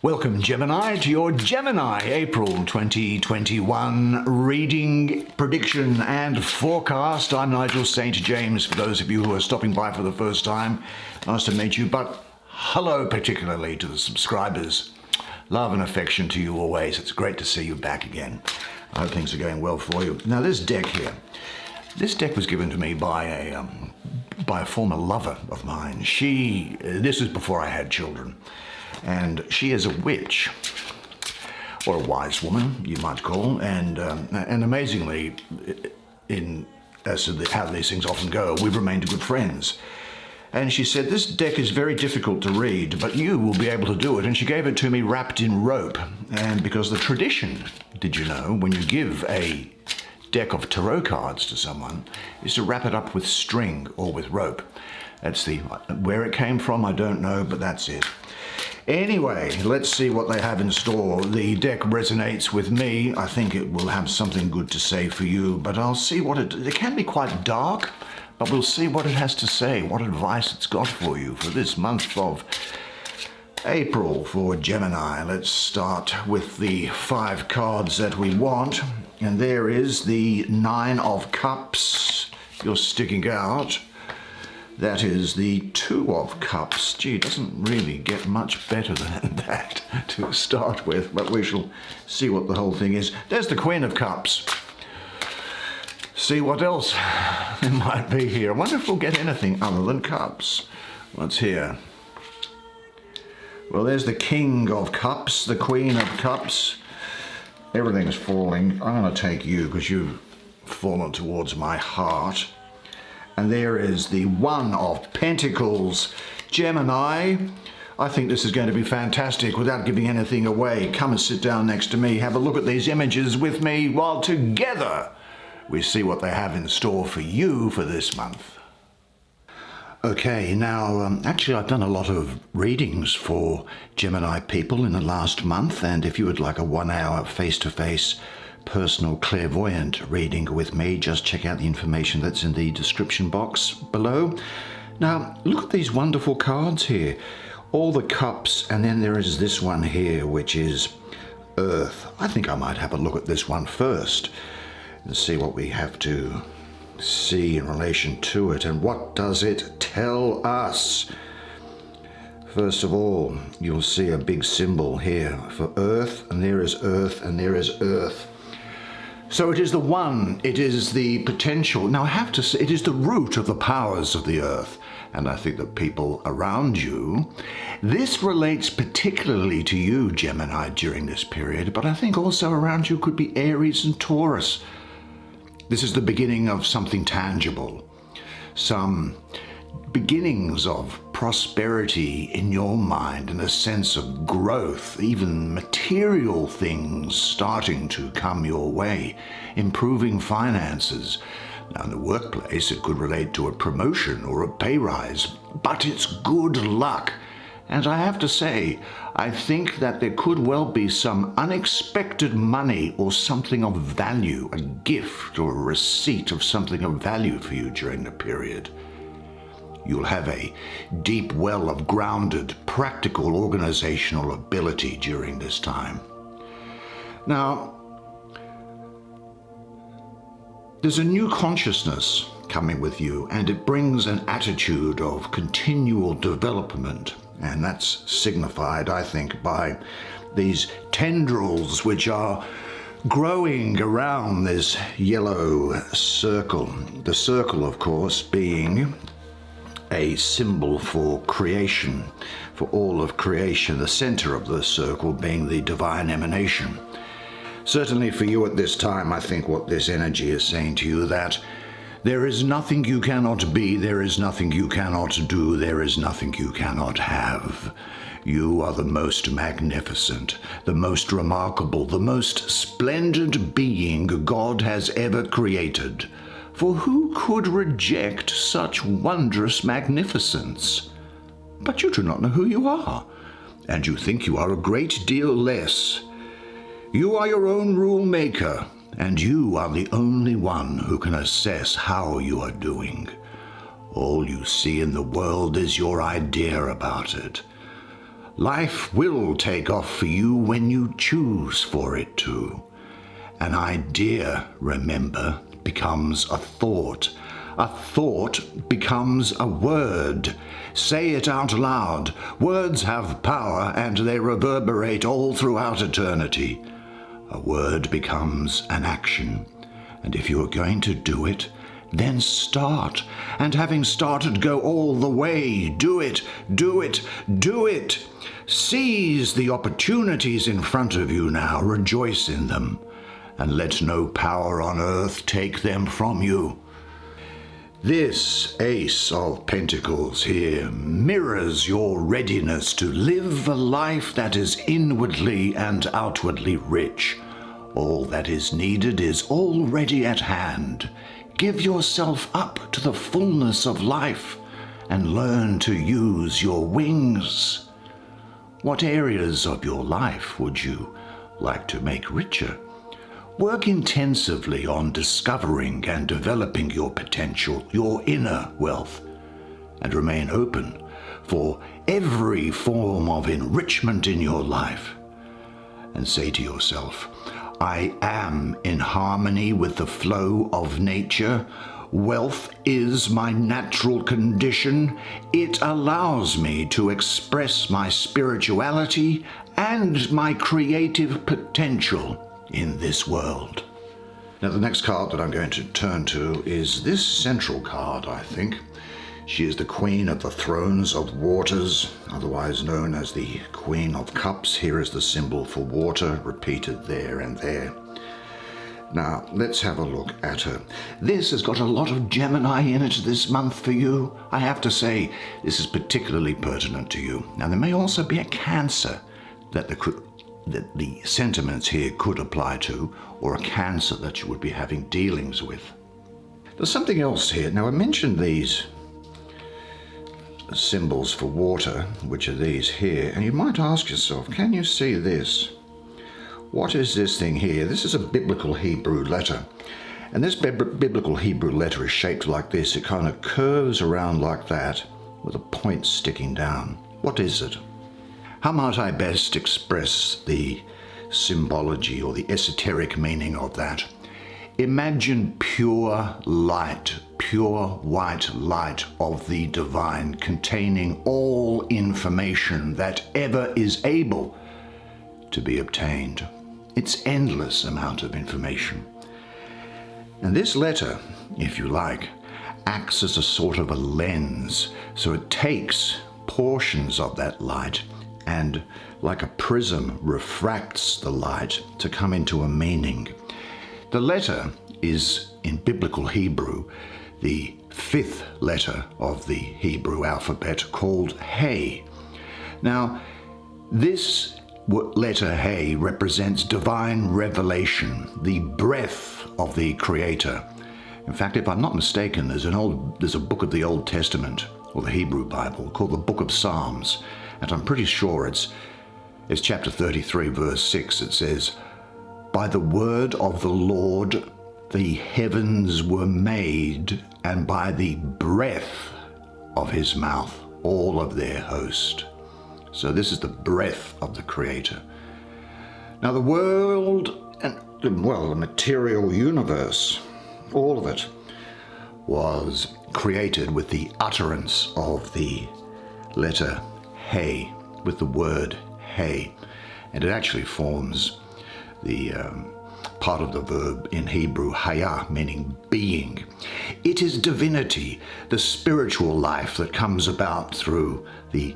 Welcome, Gemini, to your Gemini April 2021 reading, prediction and forecast. I'm Nigel Saint James, for those of you who are stopping by for the first time. Nice to meet you, but hello particularly to the subscribers. Love and affection to you always. It's great to see you back again. I hope things are going well for you. Now, this deck here, this deck was given to me by a former lover of mine. This is before I had children. And she is a witch, or a wise woman, you might call, and amazingly, as to how these things often go, we've remained good friends. And she said, this deck is very difficult to read, but you will be able to do it. And she gave it to me wrapped in rope. And because the tradition, did you know, when you give a deck of tarot cards to someone, is to wrap it up with string or with rope. That's where it came from, I don't know, but that's it. Anyway, let's see what they have in store. The deck resonates with me. I think it will have something good to say for you, but I'll see what it can be quite dark, but we'll see what it has to say, what advice it's got for you for this month of April for Gemini. Let's start with the 5 cards that we want, and there is the 9 of Cups. You're sticking out. That is the 2 of Cups. Gee, it doesn't really get much better than that to start with, but we shall see what the whole thing is. There's the Queen of Cups. See what else there might be here. I wonder if we'll get anything other than cups. What's here? Well, there's the King of Cups, the Queen of Cups. Everything's falling. I'm going to take you because you've fallen towards my heart. And there is the 1 of Pentacles. Gemini, I think this is going to be fantastic. Without giving anything away, come and sit down next to me. Have a look at these images with me while together we see what they have in store for you for this month. Okay, now, actually I've done a lot of readings for Gemini people in the last month, and if you would like a 1-hour face-to-face personal clairvoyant reading with me, just check out the information that's in the description box below. Now, look at these wonderful cards here. All the cups, and then there is this one here, which is Earth. I think I might have a look at this one first and see what we have to see in relation to it, and what does it tell us. First of all, you'll see a big symbol here for Earth, and there is Earth, and there is Earth. So it is the one, it is the potential. Now I have to say, it is the root of the powers of the earth. And I think that people around you, this relates particularly to you, Gemini, during this period, but I think also around you could be Aries and Taurus. This is the beginning of something tangible, some beginnings of prosperity in your mind and a sense of growth, even material things starting to come your way, improving finances. Now in the workplace it could relate to a promotion or a pay rise, but it's good luck. And I have to say, I think that there could well be some unexpected money or something of value, a gift or a receipt of something of value for you during the period. You'll have a deep well of grounded, practical, organizational ability during this time. Now, there's a new consciousness coming with you, and it brings an attitude of continual development, and that's signified, I think, by these tendrils which are growing around this yellow circle. The circle, of course, being a symbol for creation, for all of creation, the center of the circle being the divine emanation. Certainly for you at this time, I think what this energy is saying to you, that there is nothing you cannot be, there is nothing you cannot do, there is nothing you cannot have. You are the most magnificent, the most remarkable, the most splendid being God has ever created. For who could reject such wondrous magnificence? But you do not know who you are, and you think you are a great deal less. You are your own rule maker, and you are the only one who can assess how you are doing. All you see in the world is your idea about it. Life will take off for you when you choose for it to. An idea, remember, becomes a thought. A thought becomes a word. Say it out loud. Words have power and they reverberate all throughout eternity. A word becomes an action. And if you are going to do it, then start. And having started, go all the way. Do it, do it, do it. Seize the opportunities in front of you now. Rejoice in them. And let no power on earth take them from you. This Ace of Pentacles here mirrors your readiness to live a life that is inwardly and outwardly rich. All that is needed is already at hand. Give yourself up to the fullness of life and learn to use your wings. What areas of your life would you like to make richer? Work intensively on discovering and developing your potential, your inner wealth, and remain open for every form of enrichment in your life. And say to yourself, I am in harmony with the flow of nature. Wealth is my natural condition. It allows me to express my spirituality and my creative potential in this world. Now, the next card that I'm going to turn to is this central card, I think. She is the Queen of the Thrones of Waters, otherwise known as the Queen of Cups. Here is the symbol for water, repeated there and there. Now, let's have a look at her. This has got a lot of Gemini in it this month for you. I have to say, this is particularly pertinent to you. Now, there may also be a Cancer that the sentiments here could apply to, or a Cancer that you would be having dealings with. There's something else here. Now, I mentioned these symbols for water, which are these here, and you might ask yourself, can you see this? What is this thing here? This is a biblical Hebrew letter, and this biblical Hebrew letter is shaped like this. It kind of curves around like that with a point sticking down. What is it? How might I best express the symbology or the esoteric meaning of that? Imagine pure light, pure white light of the divine, containing all information that ever is able to be obtained. It's endless amount of information. And this letter, if you like, acts as a sort of a lens. So it takes portions of that light and, like a prism, refracts the light to come into a meaning. The letter is, in biblical Hebrew, the fifth letter of the Hebrew alphabet, called He. Now, this letter He represents divine revelation, the breath of the Creator. In fact, if I'm not mistaken, there's a book of the Old Testament, or the Hebrew Bible, called the Book of Psalms, and I'm pretty sure it's chapter 33, verse 6. It says, "By the word of the Lord the heavens were made, and by the breath of his mouth all of their host." So this is the breath of the Creator. Now the world, and well, the material universe, all of it, was created with the utterance of the letter He, with the word He. And it actually forms the part of the verb in Hebrew, haya, meaning being. It is divinity, the spiritual life that comes about through the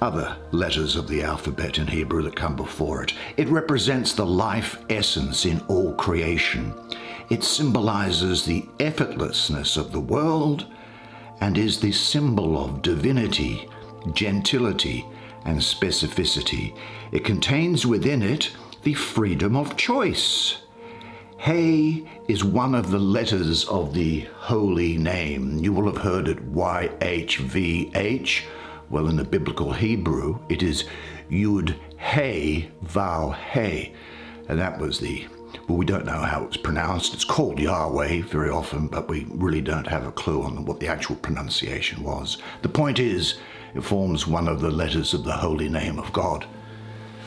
other letters of the alphabet in Hebrew that come before it. It represents the life essence in all creation. It symbolizes the effortlessness of the world and is the symbol of divinity, gentility, and specificity. It contains within it the freedom of choice. He is one of the letters of the holy name. You will have heard it YHVH. Well, in the biblical Hebrew, it is Yud He Vav He. And that was well, we don't know how it's pronounced. It's called Yahweh very often, but we really don't have a clue on what the actual pronunciation was. The point is, It forms one of the letters of the holy name of God.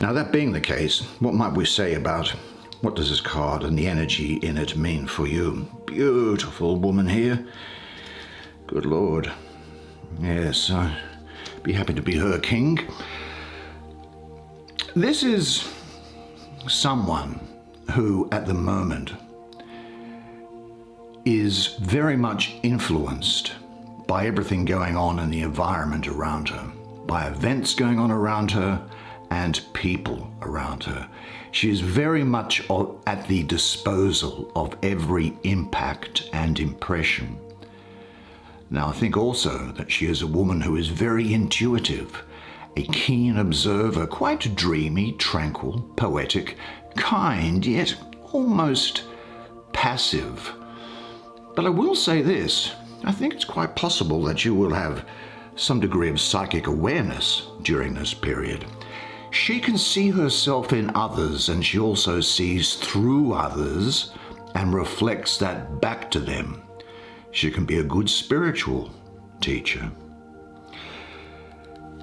Now, that being the case, what might we say about what does this card and the energy in it mean for you? Beautiful woman here. Good Lord. Yes, I'd be happy to be her king. This is someone who, at the moment, is very much influenced by everything going on in the environment around her, by events going on around her and people around her. She is very much at the disposal of every impact and impression. Now, I think also that she is a woman who is very intuitive, a keen observer, quite dreamy, tranquil, poetic, kind, yet almost passive. But I will say this, I think it's quite possible that you will have some degree of psychic awareness during this period. She can see herself in others, and she also sees through others and reflects that back to them. She can be a good spiritual teacher.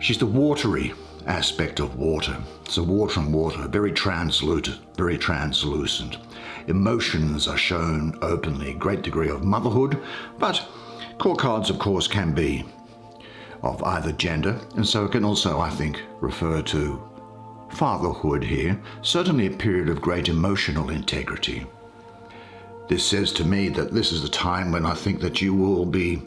She's the watery aspect of water. So water and water, very translucent, very translucent. Emotions are shown openly, great degree of motherhood, but core cards, of course, can be of either gender, and so it can also, I think, refer to fatherhood here, certainly a period of great emotional integrity. This says to me that this is the time when I think that you will be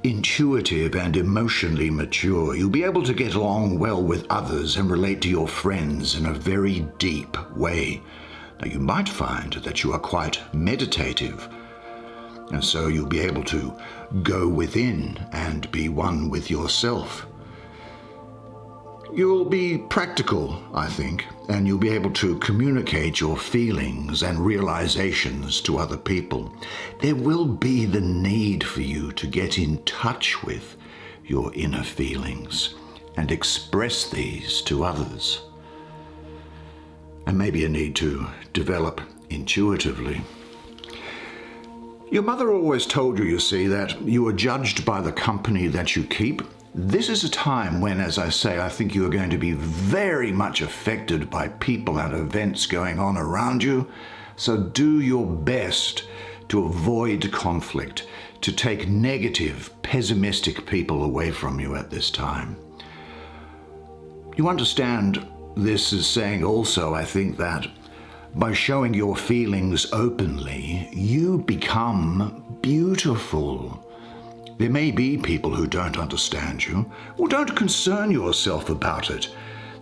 intuitive and emotionally mature. You'll be able to get along well with others and relate to your friends in a very deep way. Now, you might find that you are quite meditative, and so you'll be able to go within and be one with yourself. You'll be practical, I think, and you'll be able to communicate your feelings and realizations to other people. There will be the need for you to get in touch with your inner feelings and express these to others. And maybe a need to develop intuitively. Your mother always told you, you see, that you are judged by the company that you keep. This is a time when, as I say, I think you are going to be very much affected by people and events going on around you. So do your best to avoid conflict, to take negative, pessimistic people away from you at this time. You understand this is saying also, I think, that by showing your feelings openly, you become beautiful. There may be people who don't understand you. Well, don't concern yourself about it.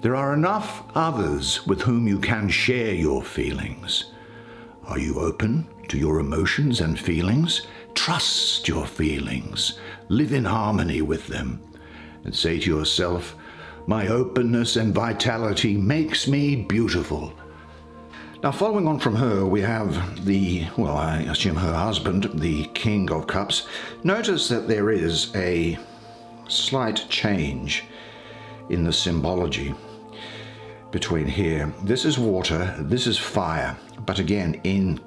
There are enough others with whom you can share your feelings. Are you open to your emotions and feelings? Trust your feelings. Live in harmony with them. And say to yourself, my openness and vitality makes me beautiful. Now, following on from her, we have I assume her husband, the King of Cups. Notice that there is a slight change in the symbology between here. This is water, this is fire, but again, in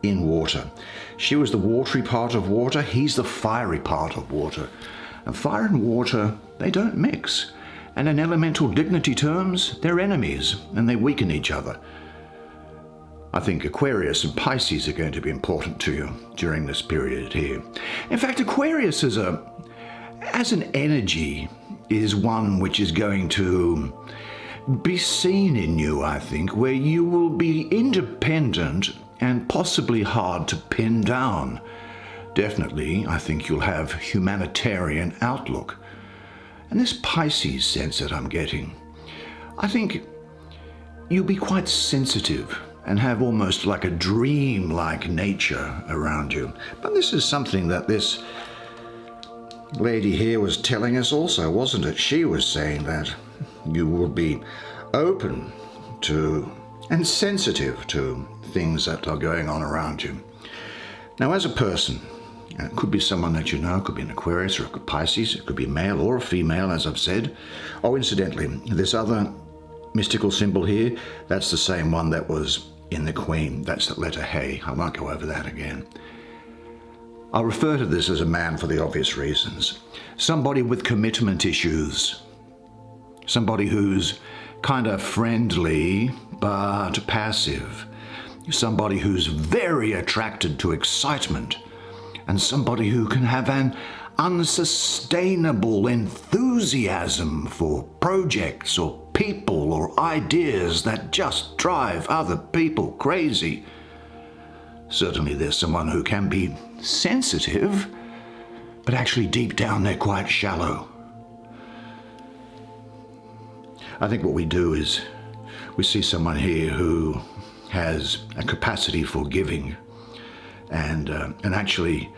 water. She was the watery part of water, he's the fiery part of water. And fire and water, they don't mix. And in elemental dignity terms, they're enemies, and they weaken each other. I think Aquarius and Pisces are going to be important to you during this period here. In fact, Aquarius as an energy is one which is going to be seen in you, I think, where you will be independent and possibly hard to pin down. Definitely, I think you'll have humanitarian outlook. And this Pisces sense that I'm getting, I think you'll be quite sensitive and have almost like a dream-like nature around you. But this is something that this lady here was telling us also, wasn't it? She was saying that you will be open to and sensitive to things that are going on around you. Now, as a person, and it could be someone that you know, it could be an Aquarius or a Pisces, it could be male or a female, as I've said. Oh, incidentally, this other mystical symbol here, that's the same one that was in the Queen. That's the letter Hey. I won't go over that again. I'll refer to this as a man for the obvious reasons. Somebody with commitment issues. Somebody who's kind of friendly but passive. Somebody who's very attracted to excitement. And somebody who can have an unsustainable enthusiasm for projects or people or ideas that just drive other people crazy. Certainly there's someone who can be sensitive, but actually deep down they're quite shallow. I think what we do is we see someone here who has a capacity for giving, and actually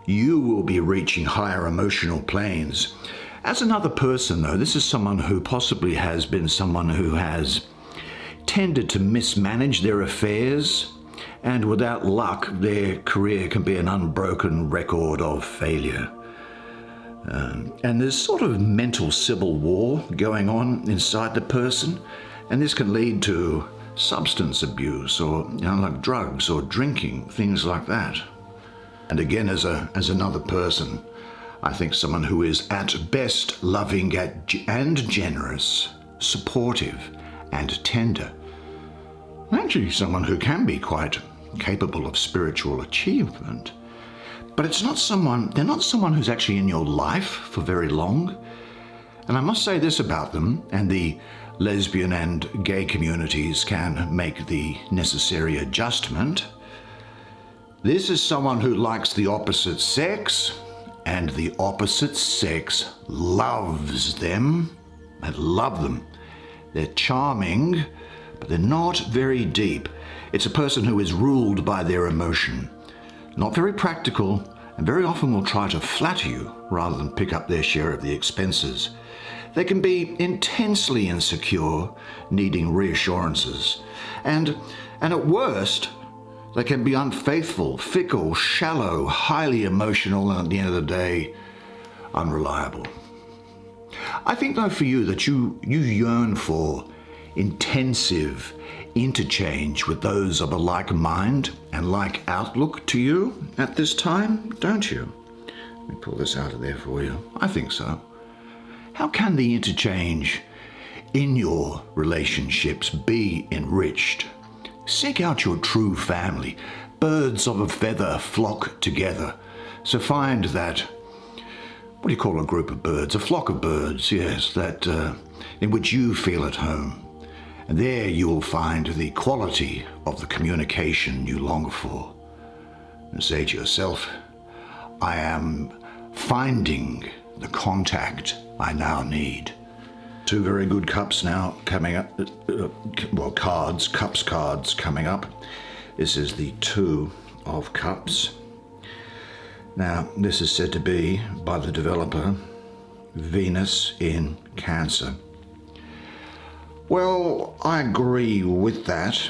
you will be reaching higher emotional planes. As another person, though, this is someone who possibly has been someone who has tended to mismanage their affairs, and without luck, their career can be an unbroken record of failure. And there's sort of mental civil war going on inside the person, and this can lead to substance abuse or like drugs or drinking, things like that. And again, as another person, I think someone who is at best loving and generous, supportive and tender. Actually, someone who can be quite capable of spiritual achievement. But they're not someone who's actually in your life for very long. And I must say this about them, and the lesbian and gay communities can make the necessary adjustment. This is someone who likes the opposite sex, and the opposite sex loves them and love them. They're charming, but they're not very deep. It's a person who is ruled by their emotion, not very practical, and very often will try to flatter you rather than pick up their share of the expenses. They can be intensely insecure, needing reassurances, and at worst, they can be unfaithful, fickle, shallow, highly emotional, and at the end of the day, unreliable. I think, though, for you that you yearn for intensive interchange with those of a like mind and like outlook to you at this time, don't you? Let me pull this out of there for you. I think so. How can the interchange in your relationships be enriched? Seek out your true family. Birds of a feather flock together. So find that, what do you call a group of birds? A flock of birds, yes, that in which you feel at home. And there you will find the quality of the communication you long for. And say to yourself, I am finding the contact I now need. Two very good cups now coming up, cups cards coming up. This is the Two of Cups. Now, this is said to be, by the developer, Venus in Cancer. Well, I agree with that.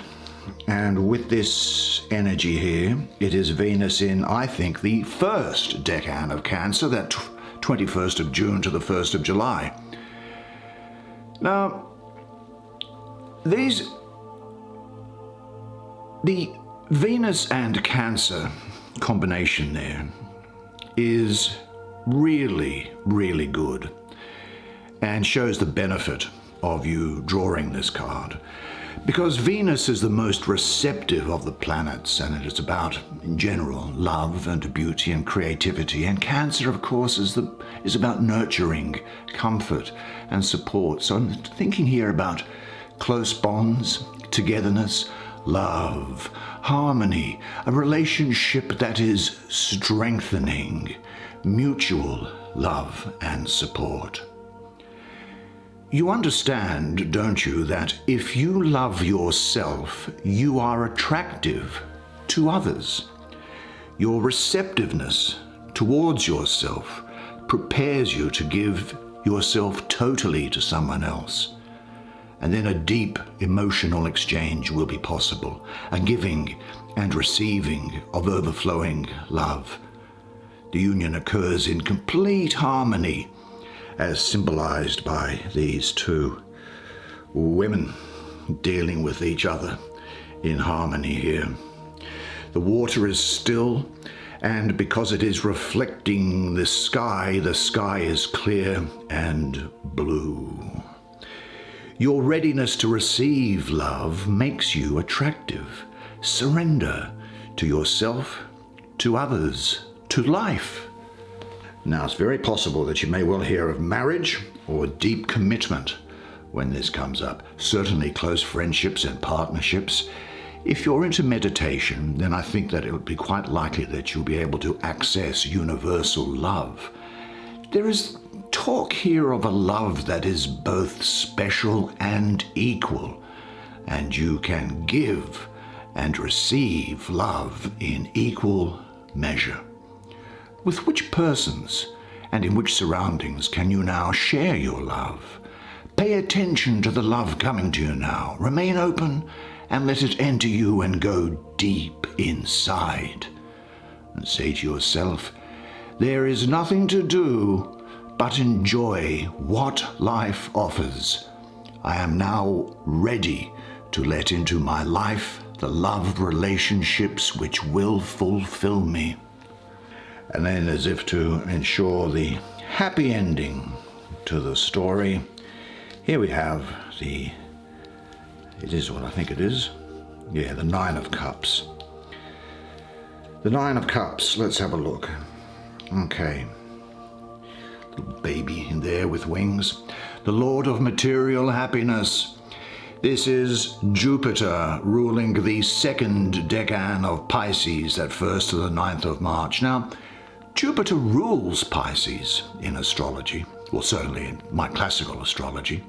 And with this energy here, it is Venus in, I think, the first decan of Cancer, that 21st of June to the 1st of July. Now, the Venus and Cancer combination there is really, really good and shows the benefit of you drawing this card, because Venus is the most receptive of the planets, and it is about, in general, love and beauty and creativity. And Cancer, of course, is about nurturing, comfort and support. So I'm thinking here about close bonds, togetherness, love, harmony, a relationship that is strengthening, mutual love and support. You understand, don't you, that if you love yourself, you are attractive to others. Your receptiveness towards yourself prepares you to give yourself totally to someone else. And then a deep emotional exchange will be possible, a giving and receiving of overflowing love. The union occurs in complete harmony, as symbolized by these two women dealing with each other in harmony here. The water is still, And because it is reflecting the sky is clear and blue. Your readiness to receive love makes you attractive. Surrender to yourself, to others, to life. Now, it's very possible that you may well hear of marriage or deep commitment when this comes up. Certainly close friendships and partnerships. If you're into meditation, then I think that it would be quite likely that you'll be able to access universal love. There is talk here of a love that is both special and equal, and you can give and receive love in equal measure. With which persons and in which surroundings can you now share your love? Pay attention to the love coming to you now. Remain open and let it enter you and go deep inside. And say to yourself, there is nothing to do but enjoy what life offers. I am now ready to let into my life the love relationships which will fulfill me. And then, as if to ensure the happy ending to the story, here we have it is what I think it is. Yeah, the Nine of Cups. The Nine of Cups, let's have a look. Okay. Little baby in there with wings. The Lord of material happiness. This is Jupiter ruling the second decan of Pisces, that 1st to the 9th of March. Now, Jupiter rules Pisces in astrology, well, certainly in my classical astrology.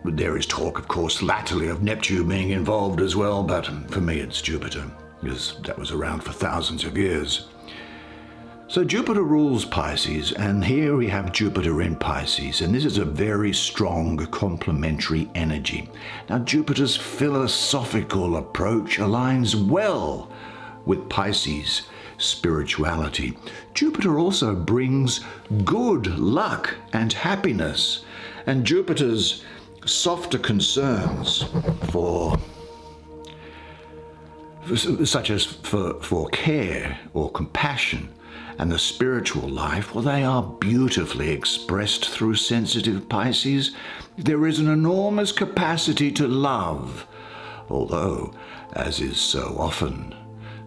There is talk, of course, latterly of Neptune being involved as well, but for me it's Jupiter, because that was around for thousands of years. So Jupiter rules Pisces, and here we have Jupiter in Pisces, and this is a very strong complementary energy. Now, Jupiter's philosophical approach aligns well with Pisces' spirituality. Jupiter also brings good luck and happiness, and Jupiter's softer concerns such as for care or compassion and the spiritual life, well, they are beautifully expressed through sensitive Pisces. There is an enormous capacity to love, although, as is so often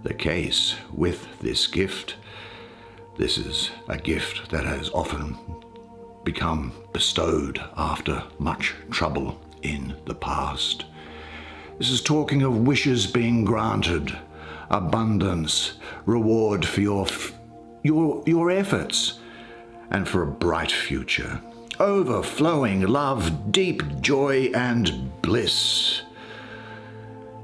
the case with this gift, this is a gift that has often become bestowed after much trouble in the past. This is talking of wishes being granted, abundance, reward for your efforts, and for a bright future. Overflowing love, deep joy and bliss.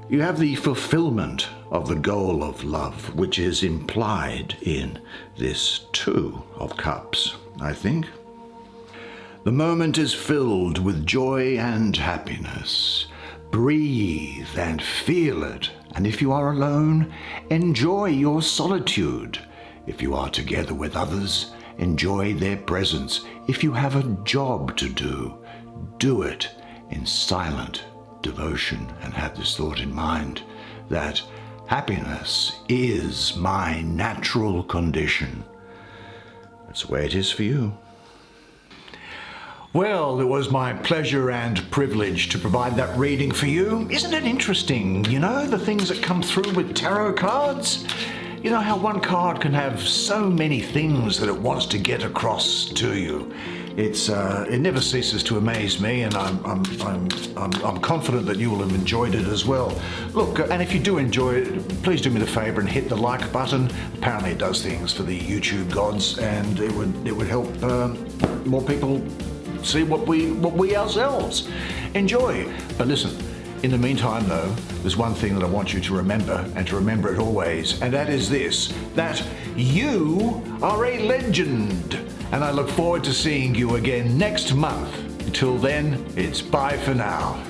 You have the fulfillment of the goal of love, which is implied in this Two of Cups, I think. The moment is filled with joy and happiness. Breathe and feel it. And if you are alone, enjoy your solitude. If you are together with others, enjoy their presence. If you have a job to do, do it in silent devotion, and have this thought in mind that happiness is my natural condition. That's the way it is for you. Well, it was my pleasure and privilege to provide that reading for you. Isn't it interesting, the things that come through with tarot cards? You know how one card can have so many things that it wants to get across to you. It never ceases to amaze me, and I'm confident that you will have enjoyed it as well. Look, and if you do enjoy it, please do me the favour and hit the like button. Apparently, it does things for the YouTube gods, and it would help more people see what we ourselves enjoy. But listen, in the meantime, though, there's one thing that I want you to remember, and to remember it always, and that is this: that you are a legend. And I look forward to seeing you again next month. Until then, it's bye for now.